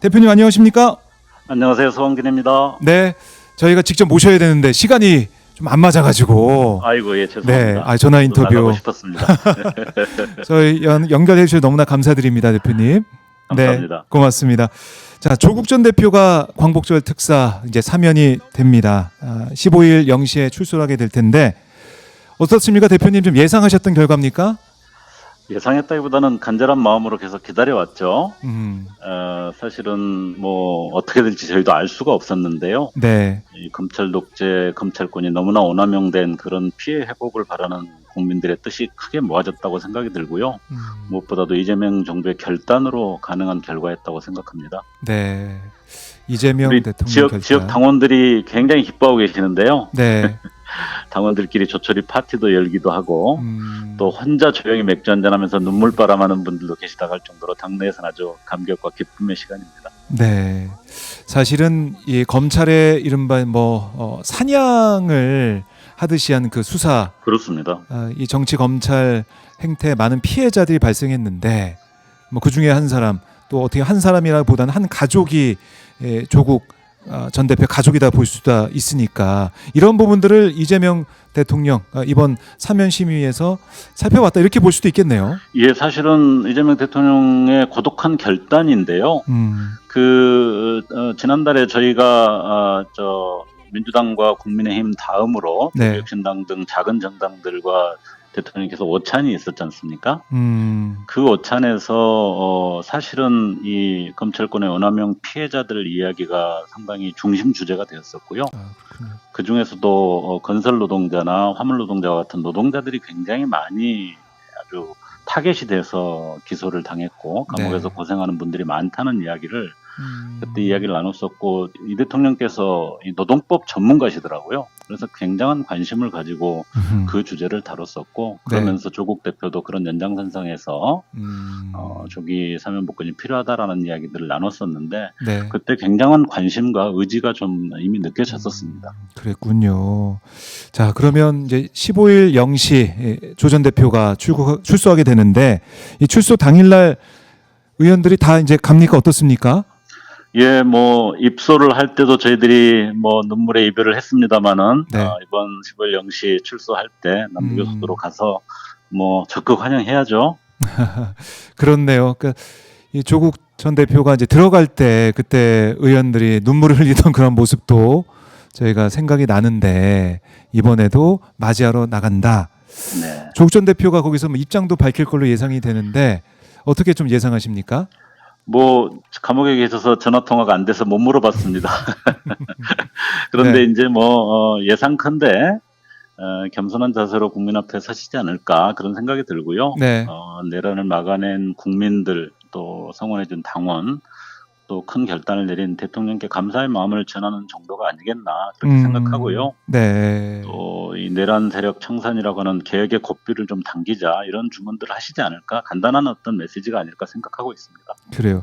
대표님 안녕하십니까? 안녕하세요. 서원균입니다. 네, 저희가 직접 모셔야 되는데 시간이 좀 안 맞아가지고. 아이고, 예, 네, 죄송합니다. 전화 저도 나가고 인터뷰 싶었습니다. 저희 연결해 주셔서 너무나 감사드립니다, 대표님. 네, 감사합니다. 고맙습니다. 자, 조국 전 대표가 광복절 특사 이제 사면이 됩니다. 15일 0시에 출소하게 될 텐데 어떻습니까, 대표님? 좀 예상하셨던 결과입니까? 예상했다기보다는 간절한 마음으로 계속 기다려왔죠. 음, 사실은 뭐 어떻게 될지 저희도 알 수가 없었는데요. 네, 이 검찰 독재, 검찰권이 너무나 오남용된 그런 피해 회복을 바라는 국민들의 뜻이 크게 모아졌다고 생각이 들고요. 무엇보다도 이재명 정부의 결단으로 가능한 결과였다고 생각합니다. 네, 이재명 우리 대통령 지역 결단. 당원들이 굉장히 기뻐하고 계시는데요. 네, 당원들끼리 조촐히 파티도 열기도 하고 음, 또 혼자 조용히 맥주 한잔하면서 눈물바람하는 분들도 계시다고 할 정도로 당내에서는 아주 감격과 기쁨의 시간입니다. 네. 사실은 이 검찰의 이른바 사냥을 하듯이 한 그 수사, 그렇습니다. 이 정치 검찰 행태에 많은 피해자들이 발생했는데 뭐 그 중에 한 사람, 또 어떻게 한 사람이라보다는 한 가족이 조국 전 대표 가족이다 볼 수가 있으니까 이런 부분들을 이재명 대통령 이번 사면 심의에서 살펴봤다 이렇게 볼 수도 있겠네요. 이게 사실은 이재명 대통령의 고독한 결단인데요. 지난달에 저희가 민주당과 국민의힘 다음으로 네. 혁신당 등 작은 정당들과 대통령께서 오찬이 있었지 않습니까? 음, 그 오찬에서 사실은 이 검찰권의 오남용 피해자들 이야기가 상당히 중심 주제가 되었었고요. 그렇군요. 그 중에서도 건설 노동자나 화물 노동자와 같은 노동자들이 굉장히 많이 아주 타겟이 돼서 기소를 당했고 감옥에서 네. 고생하는 분들이 많다는 이야기를 그때 이야기를 나눴었고 이 대통령께서 이 노동법 전문가시더라고요. 그래서 굉장한 관심을 가지고 그 주제를 다뤘었고 그러면서 조국 대표도 그런 연장선상에서 조기 사면 복권이 필요하다라는 이야기들을 나눴었는데 네. 그때 굉장한 관심과 의지가 좀 이미 느껴졌었습니다. 그랬군요. 자, 그러면 이제 15일 0시 조 전 대표가 출소하게 되는데 이 출소 당일날 의원들이 다 이제 갑니까? 어떻습니까? 예, 뭐 입소를 할 때도 저희들이 뭐 눈물의 이별을 했습니다마는 네. 이번 15일 0시 출소할 때 남부교도소로 가서 뭐 적극 환영해야죠. 그렇네요. 그러니까 이 조국 전 대표가 이제 들어갈 때 그때 의원들이 눈물을 흘리던 그런 모습도 저희가 생각이 나는데 이번에도 맞이하러 나간다. 네. 조국 전 대표가 거기서 뭐 입장도 밝힐 걸로 예상이 되는데 어떻게 좀 예상하십니까? 뭐 감옥에 계셔서 전화 통화가 안 돼서 못 물어봤습니다. 그런데 네. 이제 뭐 예상컨대 겸손한 자세로 국민 앞에 서시지 않을까 그런 생각이 들고요. 네. 내란을 막아낸 국민들 또 성원해준 당원 또 큰 결단을 내린 대통령께 감사의 마음을 전하는 정도가 아니겠나 그렇게 생각하고요. 네. 또 이 내란 세력 청산이라고 하는 개혁의 고삐를 좀 당기자 이런 주문들을 하시지 않을까 간단한 어떤 메시지가 아닐까 생각하고 있습니다. 그래요.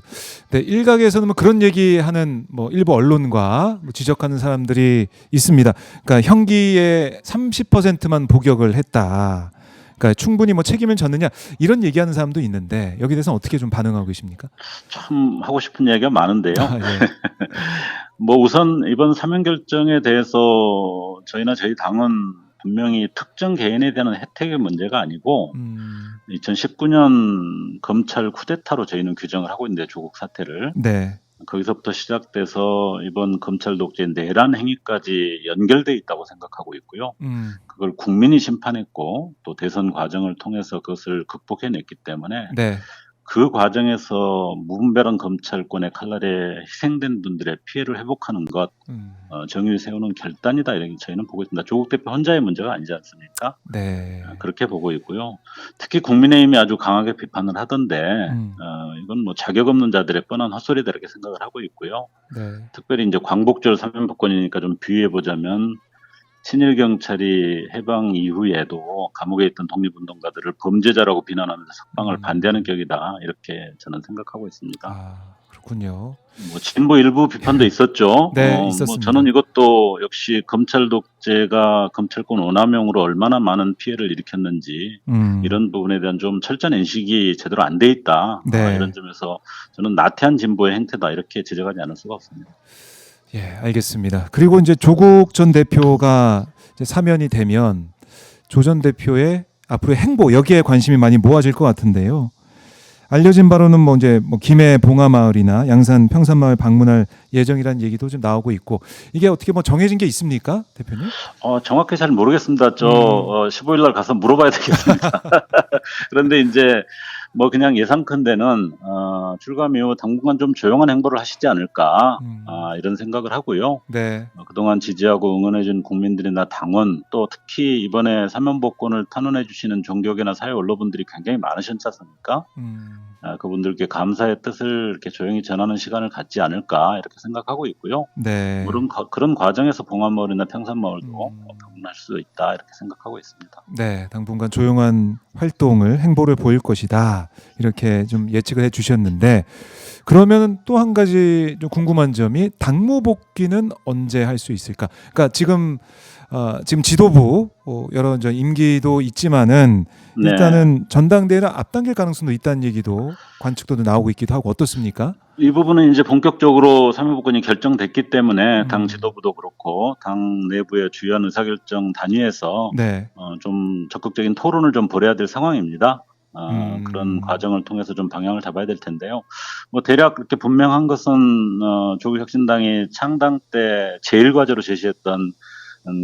네, 일각에서는 뭐 그런 얘기하는 뭐 일부 언론과 뭐 지적하는 사람들이 있습니다. 그러니까 형기의 30%만 복역을 했다. 그러니까 충분히 뭐 책임을 졌느냐 이런 얘기하는 사람도 있는데 여기 대해서는 어떻게 좀 반응하고 계십니까? 참 하고 싶은 얘기가 많은데요. 예. 뭐 우선 이번 사면 결정에 대해서 저희나 저희 당은 분명히 특정 개인에 대한 혜택의 문제가 아니고 2019년 검찰 쿠데타로 저희는 규정을 하고 있는데 조국 사태를 네. 거기서부터 시작돼서 이번 검찰 독재 내란 행위까지 연결돼 있다고 생각하고 있고요. 그걸 국민이 심판했고 또 대선 과정을 통해서 그것을 극복해냈기 때문에 네. 그 과정에서 무분별한 검찰권의 칼날에 희생된 분들의 피해를 회복하는 것, 정의를 세우는 결단이다 이렇게 저희는 보고 있습니다. 조국 대표 혼자의 문제가 아니지 않습니까? 네. 그렇게 보고 있고요. 특히 국민의힘이 아주 강하게 비판을 하던데 이건 뭐 자격 없는 자들의 뻔한 헛소리다 이렇게 생각을 하고 있고요. 네. 특별히 이제 광복절 사면 복권이니까 좀 비유해 보자면 친일 경찰이 해방 이후에도 감옥에 있던 독립운동가들을 범죄자라고 비난하면서 석방을 반대하는 격이다 이렇게 저는 생각하고 있습니다. 아, 그렇군요. 뭐 진보 일부 비판도 있었죠. 네, 뭐 있었습니다. 저는 이것도 역시 검찰 독재가 검찰권 오남용으로 얼마나 많은 피해를 일으켰는지 이런 부분에 대한 좀 철저한 인식이 제대로 안 돼 있다. 네. 이런 점에서 저는 나태한 진보의 행태다 이렇게 지적하지 않을 수가 없습니다. 예, 알겠습니다. 그리고 이제 조국 전 대표가 이제 사면이 되면 조 전 대표의 앞으로의 행보 여기에 관심이 많이 모아질 것 같은데요. 알려진 바로는 뭐 이제 뭐 김해 봉하마을이나 양산 평산마을 방문할 예정이라는 얘기도 좀 나오고 있고 이게 어떻게 뭐 정해진 게 있습니까, 대표님? 정확히 잘 모르겠습니다. 15일 날 가서 물어봐야 되겠습니다. 그런데 이제 뭐 그냥 예상컨대는 출감 이후 당분간 좀 조용한 행보를 하시지 않을까 이런 생각을 하고요. 네. 그동안 지지하고 응원해준 국민들이나 당원 또 특히 이번에 사면복권을 탄원해 주시는 종교계나 사회 언론분들이 굉장히 많으셨지 않습니까? 그분들께 감사의 뜻을 이렇게 조용히 전하는 시간을 갖지 않을까 이렇게 생각하고 있고요. 네. 그런 과정에서 봉화마을이나 평산마을도 방문할 수 있다 이렇게 생각하고 있습니다. 네, 당분간 조용한 활동을 행보를 보일 것이다 이렇게 좀 예측을 해주셨는데 그러면 또 한 가지 좀 궁금한 점이 당무 복귀는 언제 할 수 있을까? 그러니까 지금 지도부 여러 이제 임기도 있지만은 네. 일단은 전당대회를 앞당길 가능성도 있다는 얘기도 관측도 나오고 있기도 하고 어떻습니까? 이 부분은 이제 본격적으로 사면복권이 결정됐기 때문에 당 지도부도 그렇고 당 내부의 주요한 의사결정 단위에서 네. 좀 적극적인 토론을 좀 벌여야 될 상황입니다. 그런 과정을 통해서 좀 방향을 잡아야 될 텐데요. 뭐 대략 그렇게 분명한 것은 조국혁신당이 창당 때 제1과제로 제시했던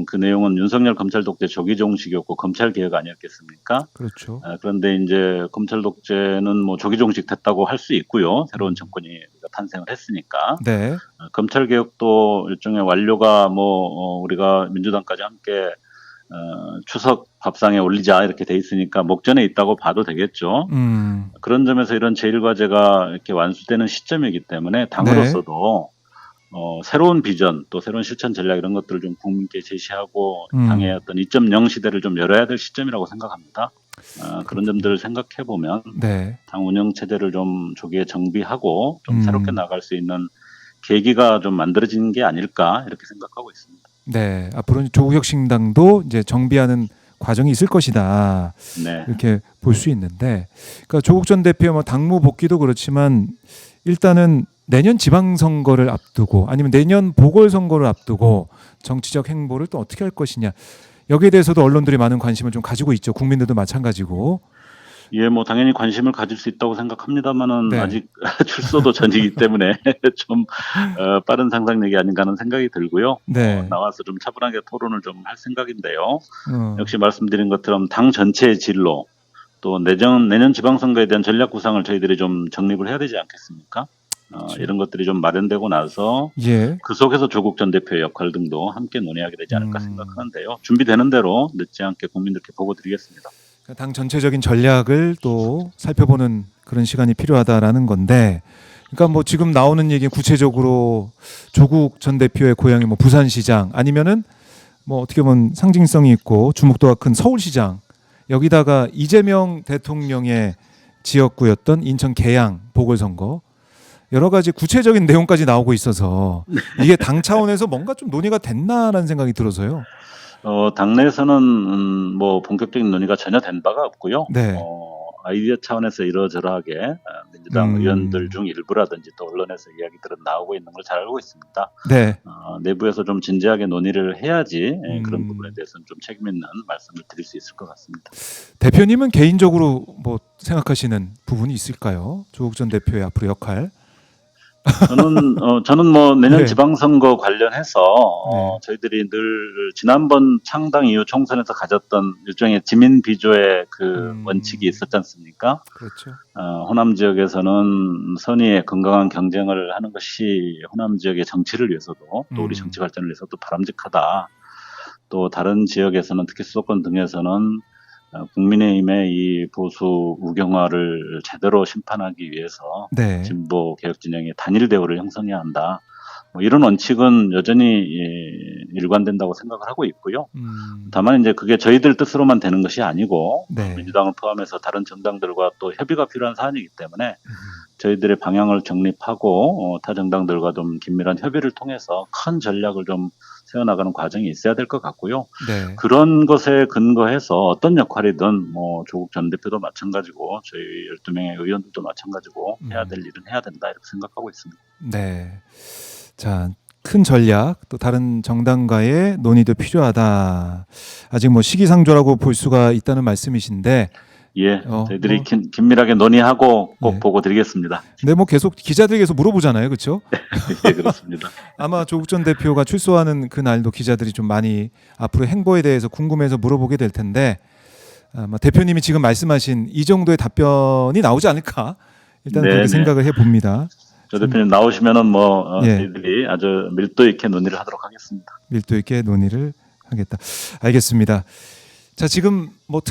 그 내용은 윤석열 검찰 독재 조기 종식이었고 검찰 개혁 아니었겠습니까? 그렇죠. 그런데 이제 검찰 독재는 뭐 조기 종식됐다고 할 수 있고요. 새로운 정권이 탄생을 했으니까. 네. 검찰 개혁도 일종의 완료가 뭐 우리가 민주당까지 함께 추석 밥상에 올리자 이렇게 돼 있으니까 목전에 있다고 봐도 되겠죠. 그런 점에서 이런 제1과제가 이렇게 완수되는 시점이기 때문에 당으로서도 새로운 비전 또 새로운 실천 전략 이런 것들을 좀 국민께 제시하고 당의 어떤 2.0 시대를 좀 열어야 될 시점이라고 생각합니다. 그런 점들을 생각해 보면 네. 당 운영 체제를 좀 조기에 정비하고 좀 새롭게 나갈 수 있는 계기가 좀 만들어지는 게 아닐까 이렇게 생각하고 있습니다. 네, 앞으로는 조국혁신당도 이제 정비하는 과정이 있을 것이다. 네. 이렇게 볼 수 있는데, 그러니까 조국 전 대표의 뭐 당무 복귀도 그렇지만 일단은 내년 지방선거를 앞두고 아니면 내년 보궐선거를 앞두고 정치적 행보를 또 어떻게 할 것이냐 여기에 대해서도 언론들이 많은 관심을 좀 가지고 있죠. 국민들도 마찬가지고. 예, 뭐 당연히 관심을 가질 수 있다고 생각합니다만은 네. 아직 출소도 전이기 때문에 좀 빠른 상상력이 아닌가 하는 생각이 들고요. 네. 나와서 좀 차분하게 토론을 좀 할 생각인데요. 역시 말씀드린 것처럼 당 전체의 진로 또 내년 지방선거에 대한 전략 구상을 저희들이 좀 정립을 해야 되지 않겠습니까? 그렇죠. 이런 것들이 좀 마련되고 나서 예. 그 속에서 조국 전 대표의 역할 등도 함께 논의하게 되지 않을까 생각하는데요. 준비되는 대로 늦지 않게 국민들께 보고 드리겠습니다. 당 전체적인 전략을 또 살펴보는 그런 시간이 필요하다라는 건데, 그러니까 뭐 지금 나오는 얘기 구체적으로 조국 전 대표의 고향이 뭐 부산시장 아니면은 뭐 어떻게 보면 상징성이 있고 주목도가 큰 서울시장 여기다가 이재명 대통령의 지역구였던 인천 계양 보궐선거 여러 가지 구체적인 내용까지 나오고 있어서 이게 당 차원에서 뭔가 좀 논의가 됐나라는 생각이 들어서요. 당내에서는 뭐 본격적인 논의가 전혀 된 바가 없고요. 네. 아이디어 차원에서 이러저러하게 민주당 의원들 중 일부라든지 또 언론에서 이야기들은 나오고 있는 걸 잘 알고 있습니다. 네. 내부에서 좀 진지하게 논의를 해야지 그런 부분에 대해서는 좀 책임 있는 말씀을 드릴 수 있을 것 같습니다. 대표님은 개인적으로 뭐 생각하시는 부분이 있을까요? 조국 전 대표의 앞으로 역할. 저는 뭐 내년 네. 지방선거 관련해서 저희들이 늘 지난번 창당 이후 총선에서 가졌던 일종의 지민 비조의 그 원칙이 있었지 않습니까? 그렇죠. 호남 지역에서는 선의의 건강한 경쟁을 하는 것이 호남 지역의 정치를 위해서도 또 우리 정치 발전을 위해서도 바람직하다. 또 다른 지역에서는 특히 수도권 등에서는 국민의힘의 이 보수 우경화를 제대로 심판하기 위해서 네. 진보 개혁 진영의 단일 대우를 형성해야 한다. 뭐 이런 원칙은 여전히 일관된다고 생각을 하고 있고요. 다만 이제 그게 저희들 뜻으로만 되는 것이 아니고 네. 민주당을 포함해서 다른 정당들과 또 협의가 필요한 사안이기 때문에 저희들의 방향을 정립하고 타 정당들과 좀 긴밀한 협의를 통해서 큰 전략을 좀 세워나가는 과정이 있어야 될 것 같고요. 네. 그런 것에 근거해서 어떤 역할이든 뭐 조국 전 대표도 마찬가지고 저희 12명의 의원들도 마찬가지고 해야 될 일은 해야 된다 이렇게 생각하고 있습니다. 네. 자, 큰 전략 또 다른 정당과의 논의도 필요하다. 아직 뭐 시기상조라고 볼 수가 있다는 말씀이신데, 예, 저희들이 긴밀하게 논의하고 꼭 보고 드리겠습니다. 근데 뭐 계속 기자들이 계속 물어보잖아요, 그렇죠? 예, 그렇습니다. 아마 조국 전 대표가 출소하는 그 날도 기자들이 좀 많이 앞으로 행보에 대해서 궁금해서 물어보게 될 텐데, 아마 대표님이 지금 말씀하신 이 정도의 답변이 나오지 않을까? 일단 그렇게 생각을 해봅니다. 조 대표님 나오시면은 저희들이 아주 밀도 있게 논의를 하도록 하겠습니다. 밀도 있게 논의를 하겠다. 알겠습니다. 자, 지금 뭐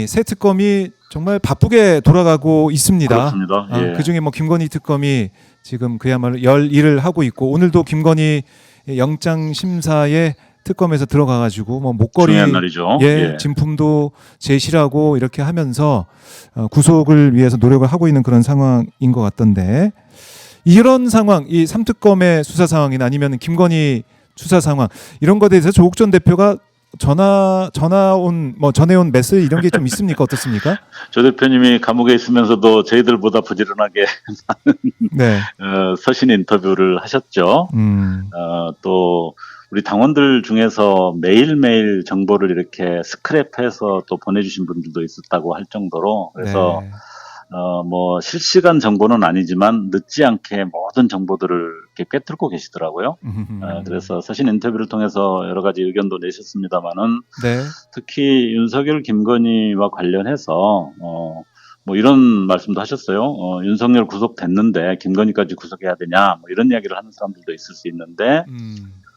새 특검이 정말 바쁘게 돌아가고 있습니다. 그렇습니다. 예. 그중에 뭐 김건희 특검이 지금 그야말로 열일을 하고 있고, 오늘도 김건희 영장 심사에 특검에서 들어가가지고 뭐 목걸이, 중요한 날이죠. 진품도 제시하고 이렇게 하면서 구속을 위해서 노력을 하고 있는 그런 상황인 것 같던데, 이런 상황, 이 3특검의 수사 상황이나 아니면 김건희 수사 상황, 이런 것에 대해서 조국 전 대표가 전해온 메시지 이런 게 좀 있습니까? 어떻습니까? 조 대표님이 감옥에 있으면서도 저희들보다 부지런하게 네. 서신 인터뷰를 하셨죠. 또 우리 당원들 중에서 매일매일 정보를 이렇게 스크랩해서 또 보내주신 분들도 있었다고 할 정도로, 그래서 네. 뭐 실시간 정보는 아니지만 늦지 않게 모든 정보들을 이렇게 꿰뚫고 계시더라고요. 그래서 서신 인터뷰를 통해서 여러 가지 의견도 내셨습니다만은, 네. 특히 윤석열, 김건희와 관련해서 뭐 이런 말씀도 하셨어요. 윤석열 구속됐는데 김건희까지 구속해야 되냐, 뭐 이런 이야기를 하는 사람들도 있을 수 있는데,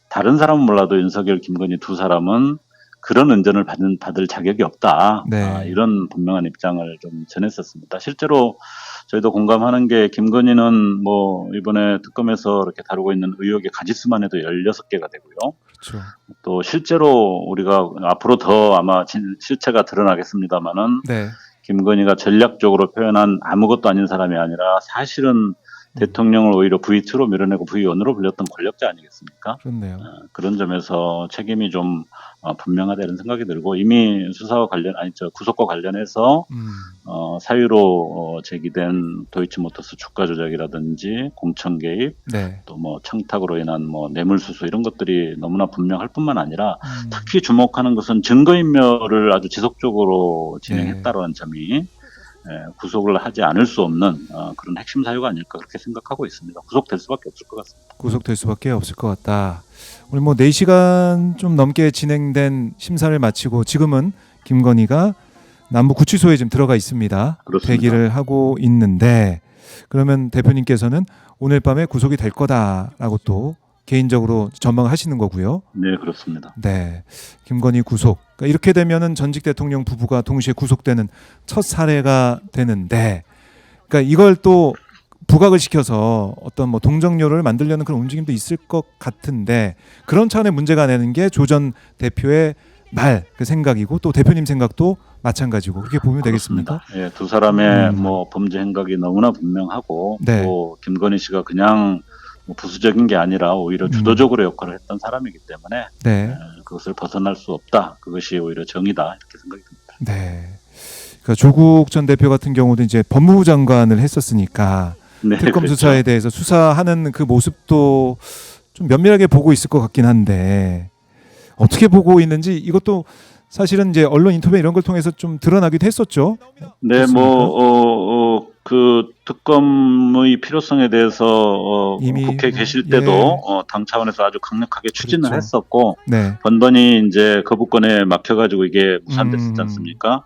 다른 사람은 몰라도 윤석열, 김건희 두 사람은 그런 은전을 받을 자격이 없다. 네. 이런 분명한 입장을 좀 전했었습니다. 실제로 저희도 공감하는 게, 김건희는 뭐 이번에 특검에서 이렇게 다루고 있는 의혹의 가지수만 해도 16개가 되고요. 그렇죠. 또 실제로 우리가 앞으로 더 아마 실체가 드러나겠습니다만은, 네. 김건희가 전략적으로 표현한 아무것도 아닌 사람이 아니라 사실은 대통령을 오히려 V2로 밀어내고 V1으로 불렸던 권력자 아니겠습니까? 그렇네요. 그런 점에서 책임이 좀 분명하다 이런 생각이 들고, 이미 수사와 구속과 관련해서 사유로 제기된 도이치모터스 주가 조작이라든지 공천 개입, 네. 또 뭐 청탁으로 인한 뭐 뇌물수수 이런 것들이 너무나 분명할 뿐만 아니라, 특히 주목하는 것은 증거인멸을 아주 지속적으로 진행했다라는 점이 구속을 하지 않을 수 없는 그런 핵심 사유가 아닐까 그렇게 생각하고 있습니다. 구속될 수밖에 없을 것 같습니다. 구속될 수밖에 없을 것 같다. 오늘 뭐 4시간 좀 넘게 진행된 심사를 마치고 지금은 김건희가 남부 구치소에 지금 들어가 있습니다. 그렇습니다. 대기를 하고 있는데, 그러면 대표님께서는 오늘 밤에 구속이 될 거다라고 또 개인적으로 전망하시는 거고요. 네, 그렇습니다. 네, 김건희 구속. 그러니까 이렇게 되면은 전직 대통령 부부가 동시에 구속되는 첫 사례가 되는데, 그러니까 이걸 또 부각을 시켜서 어떤 뭐 동정료를 만들려는 그런 움직임도 있을 것 같은데, 그런 차원의 문제가 되는 게 조 전 대표의 그 생각이고, 또 대표님 생각도 마찬가지고, 그렇게 보면 되겠습니까? 예, 두 사람의 뭐 범죄 행각이 너무나 분명하고, 네. 또 김건희 씨가 그냥 뭐 부수적인 게 아니라 오히려 주도적으로 역할을 했던 사람이기 때문에 네. 그것을 벗어날 수 없다. 그것이 오히려 정의다 이렇게 생각이 듭니다. 네. 그러니까 조국 전 대표 같은 경우도 이제 법무부 장관을 했었으니까 네, 특검 그렇죠. 수사에 대해서 수사하는 그 모습도 좀 면밀하게 보고 있을 것 같긴 한데, 어떻게 보고 있는지 이것도 사실은 이제 언론 인터뷰 이런 걸 통해서 좀 드러나기도 했었죠. 네, 그 특검의 필요성에 대해서 이미 국회에 계실 때도 당 차원에서 아주 강력하게 추진을 그렇죠. 했었고, 네. 번번이 이제 거부권에 막혀가지고 이게 무산됐었지 않습니까?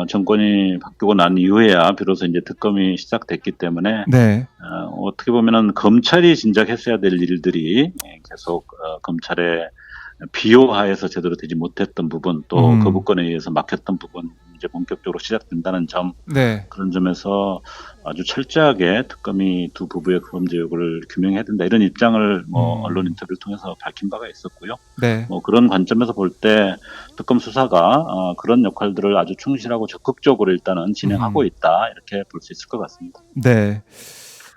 정권이 바뀌고 난 이후에야 비로소 이제 특검이 시작됐기 때문에, 네. 어떻게 보면은 검찰이 진작 했어야 될 일들이 계속 검찰의 비호하에서 제대로 되지 못했던 부분, 또 거부권에 의해서 막혔던 부분 이제 본격적으로 시작된다는 점, 네. 그런 점에서 아주 철저하게 특검이 두 부부의 범죄 의혹을 규명해야 된다, 이런 입장을 언론 인터뷰를 통해서 밝힌 바가 있었고요. 네. 그런 관점에서 볼 때 특검 수사가 그런 역할들을 아주 충실하고 적극적으로 일단은 진행하고 있다, 이렇게 볼 수 있을 것 같습니다. 네.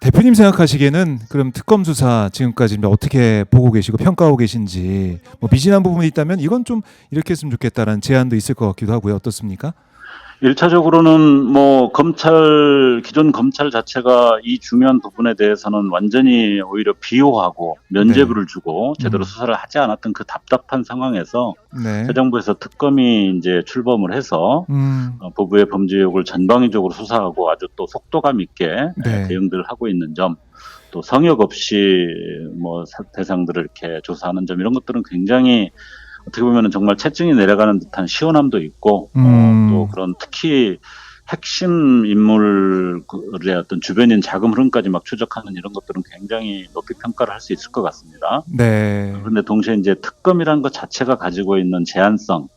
대표님 생각하시기에는 그럼 특검 수사 지금까지 어떻게 보고 계시고 평가하고 계신지, 뭐 미진한 부분이 있다면 이건 좀 이렇게 했으면 좋겠다라는 제안도 있을 것 같기도 하고요. 어떻습니까? 1차적으로는 기존 검찰 자체가 이 중요한 부분에 대해서는 완전히 오히려 비호하고 면죄부를 주고 제대로 수사를 하지 않았던 그 답답한 상황에서 네. 새 정부에서 특검이 이제 출범을 해서 부부의 범죄 의혹을 전방위적으로 수사하고 아주 또 속도감 있게 네. 대응들을 하고 있는 점, 또 성역 없이 대상들을 이렇게 조사하는 점, 이런 것들은 굉장히 어떻게 보면 정말 체증이 내려가는 듯한 시원함도 있고, 또 그런 특히 핵심 인물의 어떤 주변인 자금 흐름까지 막 추적하는 이런 것들은 굉장히 높이 평가를 할 수 있을 것 같습니다. 네. 그런데 동시에 이제 특검이라는 것 자체가 가지고 있는 제한성,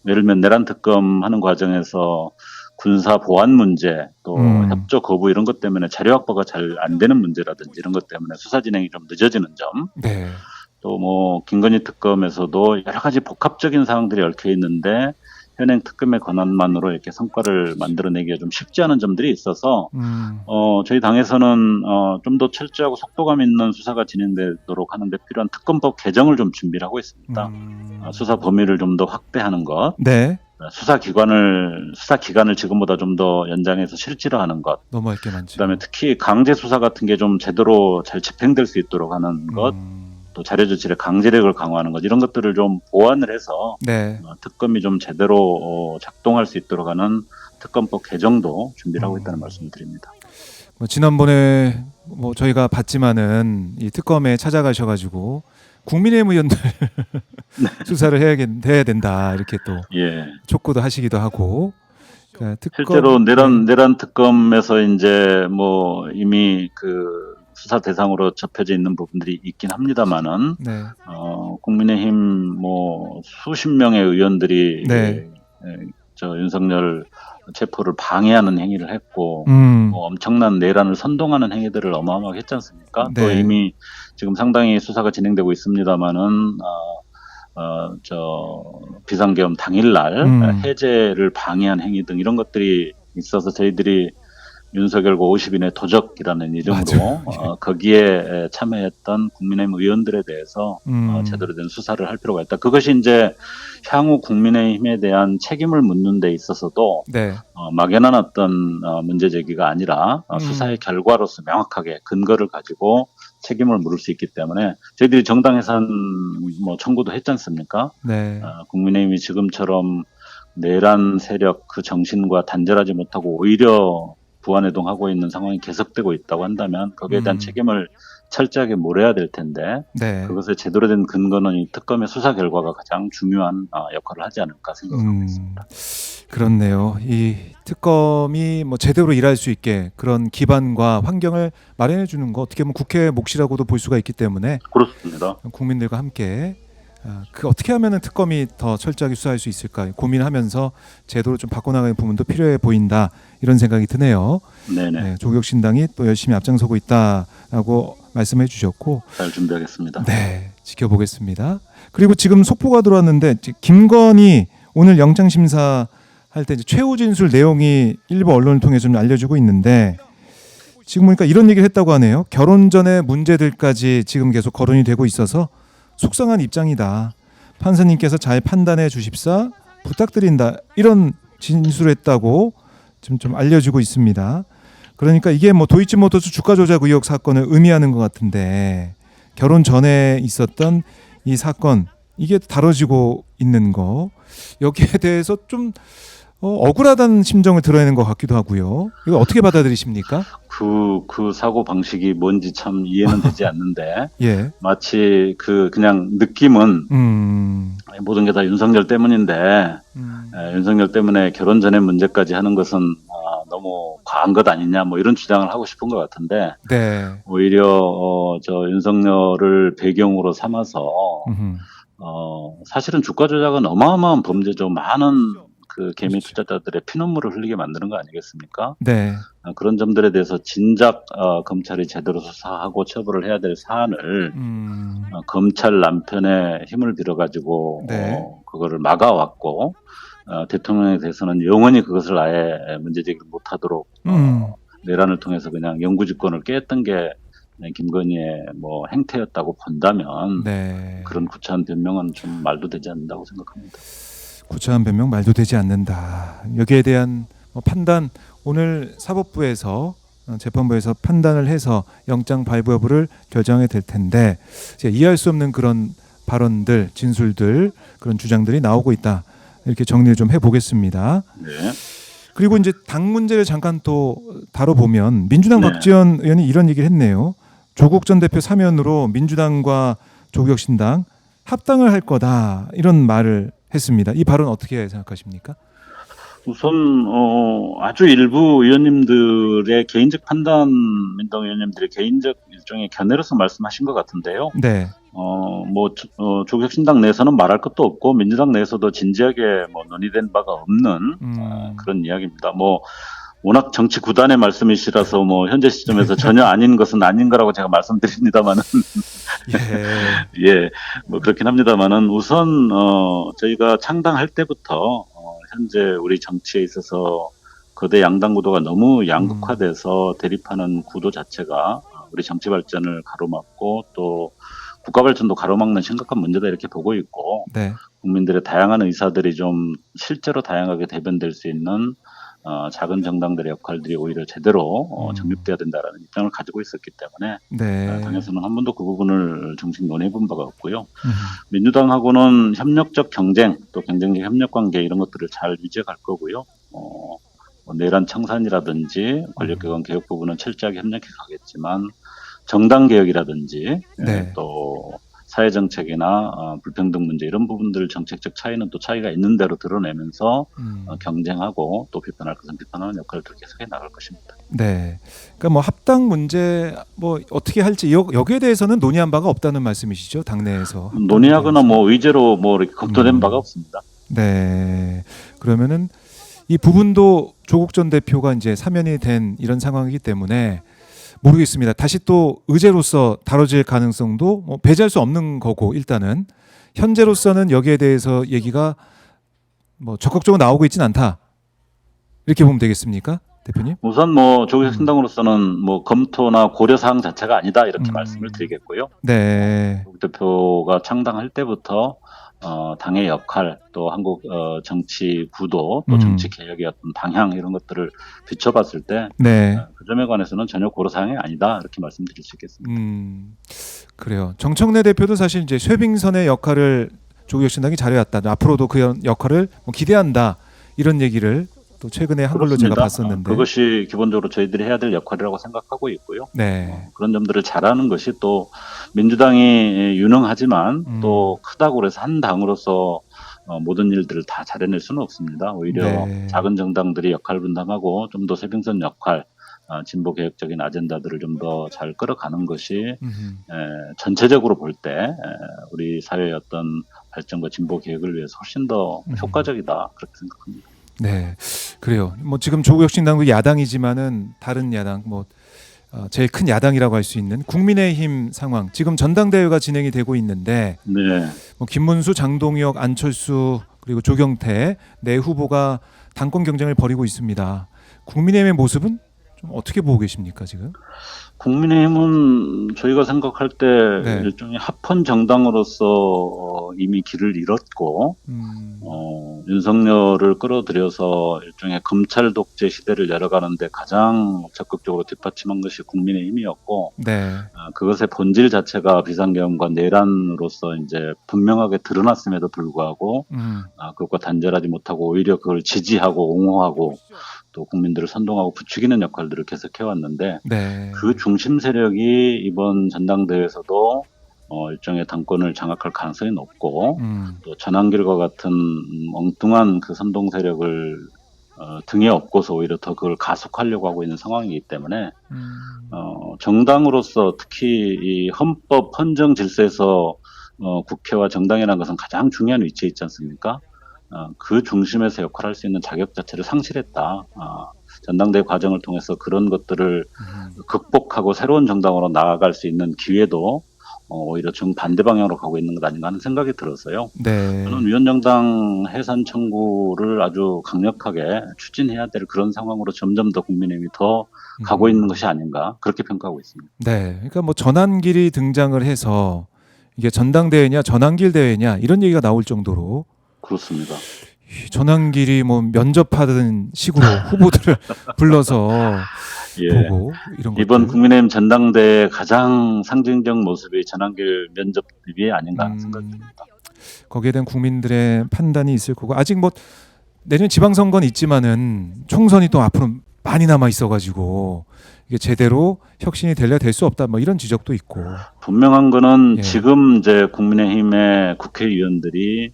예를 들면 내란 특검 하는 과정에서 군사 보안 문제, 또 협조 거부 이런 것 때문에 자료 확보가 잘 안 되는 문제라든지 이런 것 때문에 수사 진행이 좀 늦어지는 점, 네. 또 김건희 특검에서도 여러 가지 복합적인 사항들이 얽혀 있는데 현행 특검의 권한만으로 이렇게 성과를 만들어내기가 좀 쉽지 않은 점들이 있어서 저희 당에서는 좀 더 철저하고 속도감 있는 수사가 진행되도록 하는 데 필요한 특검법 개정을 좀 준비를 하고 있습니다. 수사 범위를 좀 더 확대하는 것, 네. 수사 기간을 지금보다 좀 더 연장해서 실질화 하는 것, 너무 할게 많죠. 그다음에 특히 강제 수사 같은 게 좀 제대로 잘 집행될 수 있도록 하는 것, 또 자료 조치의 강제력을 강화하는 것, 이런 것들을 좀 보완을 해서 네. 특검이 좀 제대로 작동할 수 있도록 하는 특검법 개정도 준비를 하고 있다는 말씀을 드립니다. 지난번에 저희가 봤지만은 이 특검에 찾아가셔가지고 국민의힘 의원들 수사를 해야 된다, 이렇게 또 예. 촉구도 하시기도 하고. 그러니까 실제로 내란 특검에서 이제 이미 그 수사 대상으로 접혀져 있는 부분들이 있긴 합니다만은, 네. 국민의힘 수십 명의 의원들이 네. 윤석열 체포를 방해하는 행위를 했고, 엄청난 내란을 선동하는 행위들을 어마어마하게 했지 않습니까? 네. 또 이미 지금 상당히 수사가 진행되고 있습니다만은, 비상계엄 당일날 해제를 방해한 행위 등 이런 것들이 있어서 저희들이 윤석열과 50인의 도적이라는 이름으로 거기에 참여했던 국민의힘 의원들에 대해서 제대로 된 수사를 할 필요가 있다. 그것이 이제 향후 국민의힘에 대한 책임을 묻는 데 있어서도 네. 막연한 어떤 문제 제기가 아니라 수사의 결과로서 명확하게 근거를 가지고 책임을 물을 수 있기 때문에 저희들이 정당 해산 청구도 했지 않습니까? 네. 국민의힘이 지금처럼 내란 세력 그 정신과 단절하지 못하고 오히려 부안해동하고 있는 상황이 계속되고 있다고 한다면 거기에 대한 책임을 철저하게 물어야 될 텐데, 네. 그것에 제대로 된 근거는 이 특검의 수사 결과가 가장 중요한 역할을 하지 않을까 생각하고 있습니다. 그렇네요. 이 특검이 제대로 일할 수 있게 그런 기반과 환경을 마련해 주는 거, 어떻게 보면 국회의 몫이라고도 볼 수가 있기 때문에 그렇습니다. 국민들과 함께 어떻게 하면은 특검이 더 철저하게 수사할 수 있을까 고민하면서 제도를 좀 바꿔나가는 부분도 필요해 보인다, 이런 생각이 드네요. 네네. 네, 조국혁신당이 또 열심히 앞장서고 있다라고 말씀해 주셨고, 잘 준비하겠습니다. 네, 지켜보겠습니다. 그리고 지금 속보가 들어왔는데, 김건희 오늘 영장 심사 할 때 최후 진술 내용이 일부 언론을 통해서 좀 알려주고 있는데, 지금 보니까 이런 얘기를 했다고 하네요. 결혼 전의 문제들까지 지금 계속 거론이 되고 있어서 속상한 입장이다. 판사님께서 잘 판단해 주십사 부탁드린다. 이런 진술을 했다고 지금 좀 알려지고 있습니다. 그러니까 이게 도이치모터스 주가 조작 의혹 사건을 의미하는 것 같은데, 결혼 전에 있었던 이 사건, 이게 다뤄지고 있는 거, 여기에 대해서 좀 억울하다는 심정을 드러내는 것 같기도 하고요. 이거 어떻게 받아들이십니까? 그 사고 방식이 뭔지 참 이해는 되지 않는데, 예. 마치 그냥 느낌은 모든 게 다 윤석열 때문인데, 윤석열 때문에 결혼 전에 문제까지 하는 것은 너무 과한 것 아니냐, 이런 주장을 하고 싶은 것 같은데, 네. 오히려 윤석열을 배경으로 삼아서 사실은 주가 조작은 어마어마한 범죄죠. 많은 그 개미 그렇죠. 투자자들의 피눈물을 흘리게 만드는 거 아니겠습니까? 네. 그런 점들에 대해서 진작 검찰이 제대로 수사하고 처벌을 해야 될 사안을 검찰 남편의 힘을 빌어가지고 네. 그거를 막아왔고 대통령에 대해서는 영원히 그것을 아예 문제제기를 못하도록 내란을 통해서 그냥 영구집권을 깼던 게 김건희의 뭐 행태였다고 본다면 네. 그런 구차한 변명은 좀 말도 되지 않는다고 생각합니다. 구차한 변명 말도 되지 않는다. 여기에 대한 판단 오늘 사법부에서 재판부에서 판단을 해서 영장 발부 여부를 결정하게 될 텐데 이해할 수 없는 그런 발언들, 진술들, 그런 주장들이 나오고 있다. 이렇게 정리를 좀 해보겠습니다. 네. 그리고 이제 당 문제를 잠깐 또 다뤄보면 민주당 네. 박지원 의원이 이런 얘기를 했네요. 조국 전 대표 사면으로 민주당과 조국혁신당 합당을 할 거다 이런 말을 했습니다. 이 발언 어떻게 생각하십니까? 우선 아주 일부 의원님들의 개인적 판단, 민당 의원님들의 개인적 일종의 견해로서 말씀하신 것 같은데요. 네. 조국혁신당 내에서는 말할 것도 없고 민주당 내에서도 진지하게 뭐 논의된 바가 없는 그런 이야기입니다. 뭐 워낙 정치 구단의 말씀이시라서 뭐 현재 시점에서 전혀 아닌 것은 아닌 거라고 제가 말씀드립니다만은 예, 뭐 그렇긴 합니다만은 우선 저희가 창당할 때부터 현재 우리 정치에 있어서 거대 양당 구도가 너무 양극화돼서 대립하는 구도 자체가 우리 정치 발전을 가로막고 또 국가 발전도 가로막는 심각한 문제다 이렇게 보고 있고 네. 국민들의 다양한 의사들이 좀 실제로 다양하게 대변될 수 있는 작은 정당들의 역할들이 오히려 제대로 정립돼야 된다라는 입장을 가지고 있었기 때문에 네. 당에서는 한 번도 그 부분을 정식 논의해본 바가 없고요. 민주당하고는 협력적 경쟁 또 경쟁적 협력 관계 이런 것들을 잘 유지해갈 거고요. 뭐 내란 청산이라든지 권력기관 개혁 부분은 철저하게 협력해 가겠지만 정당 개혁이라든지 네. 또 사회정책이나 불평등 문제 이런 부분들 정책적 차이는 또 차이가 있는 대로 드러내면서 경쟁하고 또 비판할 것은 비판하는 역할을 또 계속해 나갈 것입니다. 네. 그러니까 뭐 합당 문제 뭐 어떻게 할지 여기에 대해서는 논의한 바가 없다는 말씀이시죠? 당내에서. 논의하거나 뭐 의제로 뭐 이렇게 검토된 바가 없습니다. 네. 그러면은 이 부분도 조국 전 대표가 이제 사면이 된 이런 상황이기 때문에 모르겠습니다. 다시 또 의제로서 다뤄질 가능성도 뭐 배제할 수 없는 거고 일단은 현재로서는 여기에 대해서 얘기가 뭐 적극적으로 나오고 있지는 않다. 이렇게 보면 되겠습니까, 대표님? 우선 뭐 조국혁신당으로서는 뭐 검토나 고려 사항 자체가 아니다 이렇게 말씀을 드리겠고요. 네. 조국 대표가 창당할 때부터 당의 역할 또 한국 정치 구도 또 정치 개혁의 어떤 방향 이런 것들을 비춰봤을 때 그 점에 관해서는 전혀 고려 사항이 아니다 이렇게 말씀드릴 수 있겠습니다. 그래요. 정청래 대표도 사실 이제 쇄빙선의 역할을 조국혁신당이 잘해왔다. 앞으로도 그 역할을 뭐 기대한다 이런 얘기를 또 최근에 한 걸로 제가 봤었는데 그것이 기본적으로 저희들이 해야 될 역할이라고 생각하고 있고요. 네. 그런 점들을 잘하는 것이 또 민주당이 유능하지만 또 크다고 그래서 한 당으로서 모든 일들을 다 잘해낼 수는 없습니다. 오히려 작은 정당들이 역할 분담하고 좀 더 쇄빙선 역할, 진보 개혁적인 아젠다들을 좀 더 잘 끌어가는 것이 전체적으로 볼 때 우리 사회의 어떤 발전과 진보 개혁을 위해서 훨씬 더 효과적이다 그렇게 생각합니다. 네, 그래요. 뭐 지금 조국혁신당도 야당이지만은 다른 야당, 뭐 제일 큰 야당이라고 할 수 있는 국민의힘 상황. 지금 전당대회가 진행이 되고 있는데, 뭐 김문수, 장동혁, 안철수 그리고 조경태 네 후보가 당권 경쟁을 벌이고 있습니다. 국민의힘의 모습은 좀 어떻게 보고 계십니까 지금? 국민의힘은 저희가 생각할 때 일종의 합헌 정당으로서 이미 길을 잃었고 윤석열을 끌어들여서 일종의 검찰 독재 시대를 열어가는데 가장 적극적으로 뒷받침한 것이 국민의힘이었고 그것의 본질 자체가 비상계엄과 내란으로서 이제 분명하게 드러났음에도 불구하고 그것과 단절하지 못하고 오히려 그걸 지지하고 옹호하고 또 국민들을 선동하고 부추기는 역할들을 계속해왔는데 그 중심 세력이 이번 전당대회에서도 일종의 당권을 장악할 가능성이 높고 또 전환길과 같은 엉뚱한 그 선동 세력을 등에 업고서 오히려 더 그걸 가속하려고 하고 있는 상황이기 때문에 정당으로서 특히 이 헌법 헌정 질서에서 국회와 정당이라는 것은 가장 중요한 위치에 있지 않습니까? 그 중심에서 역할할 수 있는 자격 자체를 상실했다. 전당대회 과정을 통해서 그런 것들을 극복하고 새로운 정당으로 나아갈 수 있는 기회도 오히려 정반대 방향으로 가고 있는 것 아닌가 하는 생각이 들어서요. 네. 저는 위원정당 해산 청구를 아주 강력하게 추진해야 될 그런 상황으로 점점 더 국민의힘이 더 가고 있는 것이 아닌가 그렇게 평가하고 있습니다. 네. 그러니까 뭐 전환길이 등장을 해서 이게 전당대회냐 전환길 대회냐 이런 얘기가 나올 정도로 그렇습니다. 이 전환길이 뭐 면접하던 식으로 후보들을 불러서 예. 보고 이런 이번 것들. 국민의힘 전당대회 가장 상징적 모습이 전환길 면접 대비 아닌가 하는 생각이 듭니다. 거기에 대한 국민들의 판단이 있을 거고 아직 뭐 내년 지방선거는 있지만은 총선이 또 앞으로 많이 남아 있어가지고 이게 제대로 혁신이 될래 될 수 없다 뭐 이런 지적도 있고. 분명한 거는 예. 지금 이제 국민의힘의 국회의원들이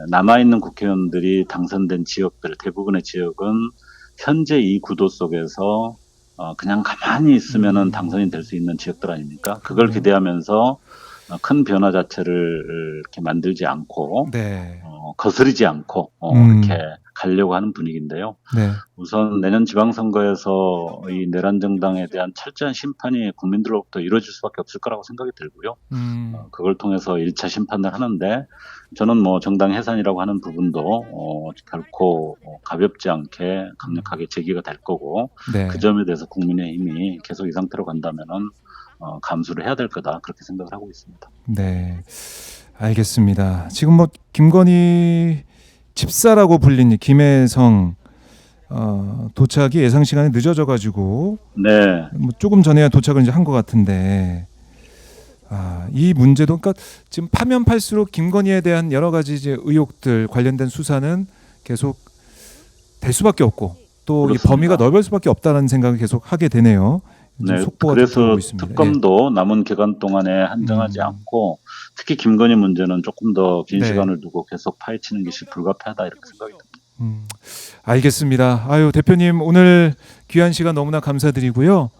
남아있는 국회의원들이 당선된 지역들 대부분의 지역은 현재 이 구도 속에서 그냥 가만히 있으면은 당선이 될 수 있는 지역들 아닙니까? 그걸 그럼요. 기대하면서 큰 변화 자체를 이렇게 만들지 않고 네. 거스르지 않고 이렇게 가려고 하는 분위기인데요. 네. 우선 내년 지방선거에서 이 내란 정당에 대한 철저한 심판이 국민들로부터 이루어질 수밖에 없을 거라고 생각이 들고요. 그걸 통해서 1차 심판을 하는데 저는 뭐 정당 해산이라고 하는 부분도 결코 가볍지 않게 강력하게 제기가 될 거고 네. 그 점에 대해서 국민의힘이 계속 이 상태로 간다면은 감수를 해야 될 거다 그렇게 생각을 하고 있습니다. 네. 알겠습니다. 지금 뭐 김건희 집사라고 불린 김혜성 도착이 예상 시간이 늦어져 가지고 네. 뭐 조금 전에야 도착을 이제 한 것 같은데 이 문제도 그러니까 지금 파면 팔수록 김건희에 대한 여러 가지 이제 의혹들 관련된 수사는 계속 될 수밖에 없고 또 이 그렇습니다. 범위가 넓을 수밖에 없다는 생각을 계속 하게 되네요. 네, 속보가 그래서 들어오고 있습니다. 특검도 남은 기간 동안에 한정하지 않고 특히 김건희 문제는 조금 더 긴 네. 시간을 두고 계속 파헤치는 것이 불가피하다 이렇게 생각이 듭니다. 알겠습니다. 아유 대표님 오늘 귀한 시간 너무나 감사드리고요.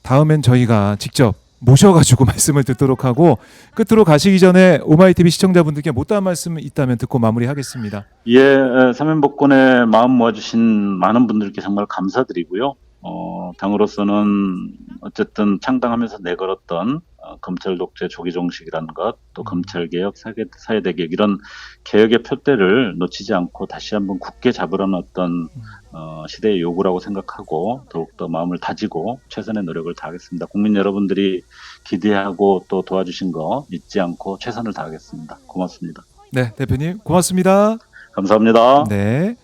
다음엔 저희가 직접 모셔가지고 말씀을 듣도록 하고 끝으로 가시기 전에 오마이TV 시청자분들께 못다한 말씀 있다면 듣고 마무리하겠습니다. 예, 사면복권에 마음 모아주신 많은 분들께 정말 감사드리고요. 당으로서는 어쨌든 창당하면서 내걸었던 검찰 독재 조기 종식이라는 것, 또 검찰 개혁, 사회대 개혁 이런 개혁의 표대를 놓치지 않고 다시 한번 굳게 잡으려는 어떤 시대의 요구라고 생각하고 더욱더 마음을 다지고 최선의 노력을 다하겠습니다. 국민 여러분들이 기대하고 또 도와주신 거 잊지 않고 최선을 다하겠습니다. 고맙습니다. 네, 대표님 고맙습니다. 감사합니다. 네.